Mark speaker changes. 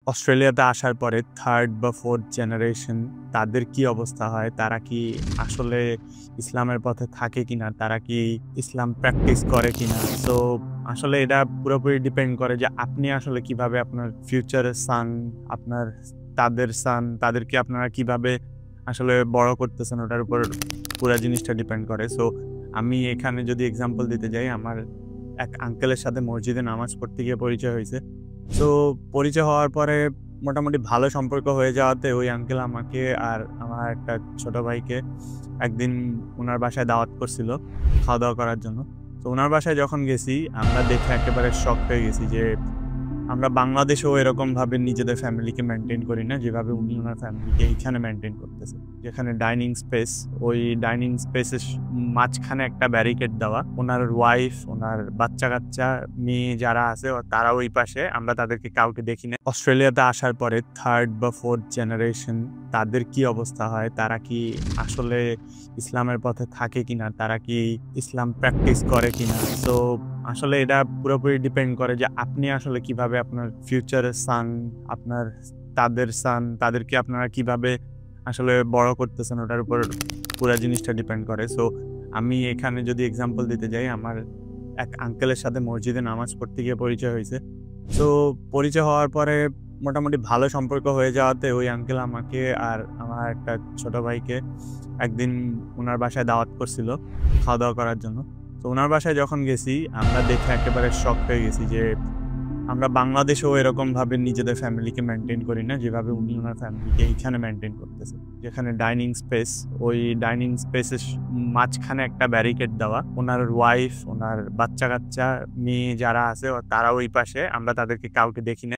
Speaker 1: অস্ট্রেলিয়াতে আসার পরে 3rd বা 4th জেনারেশন তাদের কি অবস্থা হয়? তারা কি আসলে ইসলামের পথে থাকে কিনা? তারা কি ইসলাম প্র্যাকটিস করে কিনা? সো আসলে এটা পুরোপুরি ডিপেন্ড করে যে আপনি আসলে কিভাবে আপনার ফিউচারের তাদেরকে আপনারা কিভাবে আসলে বড় করতেছেন ওটার উপর পুরা জিনিসটা ডিপেন্ড করে। সো আমি এখানে যদি এক্সাম্পল দিতে যাই, আমার এক আঙ্কেলের সাথে মসজিদে নামাজ পড়তে গিয়ে পরিচয় হইছে। তো পরিচয় হওয়ার পরে মোটামুটি ভালো সম্পর্ক হয়ে যাওয়াতে ওই আঙ্কেল আমাকে আর আমার একটা ছোট ভাইকে একদিন উনার বাসায় দাওয়াত করছিল খাওয়া-দাওয়া করার জন্য। তো উনার বাসায় যখন গেছি আমরা দেখে একেবারে শকড হয়ে গেছি যে আমরা বাংলাদেশেও এরকমভাবে নিজেদের ফ্যামিলিকে মেইনটেইন করি না, যেভাবে উনি উনার ফ্যামিলিকে এইখানে মেইনটেইন করতেছেন। যেখানে ডাইনিং স্পেস, ওই ডাইনিং স্পেসের মাঝখানে একটা ব্যারিকেড দেওয়া। উনার ওয়াইফ, উনার বাচ্চা-কাচ্চা, মেয়ে যারা আছে তারা ওই পাশে, আমরা তাদেরকে কাউকে দেখি না। অস্ট্রেলিয়াতে আসার পরে 3rd বা 4th জেনারেশন তাদের কি অবস্থা হয়? তারা কি আসলে ইসলামের পথে থাকে কিনা? তারা কি ইসলাম প্র্যাকটিস করে কিনা? সো আসলে এটা পুরোপুরি ডিপেন্ড করে যে আপনি আসলে কিভাবে আপনার ফিউচারের তাদেরকে আপনারা কিভাবে আসলে বড় করতেছেন ওটার উপর পুরা জিনিসটা ডিপেন্ড করে। সো আমি এখানে যদি এক্সাম্পল দিতে যাই, আমার এক আঙ্কেলের সাথে মসজিদে নামাজ পড়তে গিয়ে পরিচয় হইছে। তো পরিচয় হওয়ার পরে মোটামুটি ভালো সম্পর্ক হয়ে যাওয়াতে ওই আঙ্কেল আমাকে আর আমার একটা ছোট ভাইকে একদিন উনার বাসায় দাওয়াত করছিল খাওয়া-দাওয়া করার জন্য। তো উনার বাসায় যখন গেছি আমরা দেখে একেবারে শকড হয়ে গেছি যে আমরা বাংলাদেশেও এরকমভাবে নিজেদের ফ্যামিলিকে মেইনটেইন করি না, যেভাবে উনি উনার ফ্যামিলিকে এইখানে মেইনটেইন করতেছেন। যেখানে ডাইনিং স্পেস, ওই ডাইনিং স্পেসের মাঝখানে একটা ব্যারিকেড দেওয়া। উনার ওয়াইফ, উনার বাচ্চা-কাচ্চা, মেয়ে যারা আছে তারা ওই পাশে, আমরা তাদেরকে কাউকে দেখি না।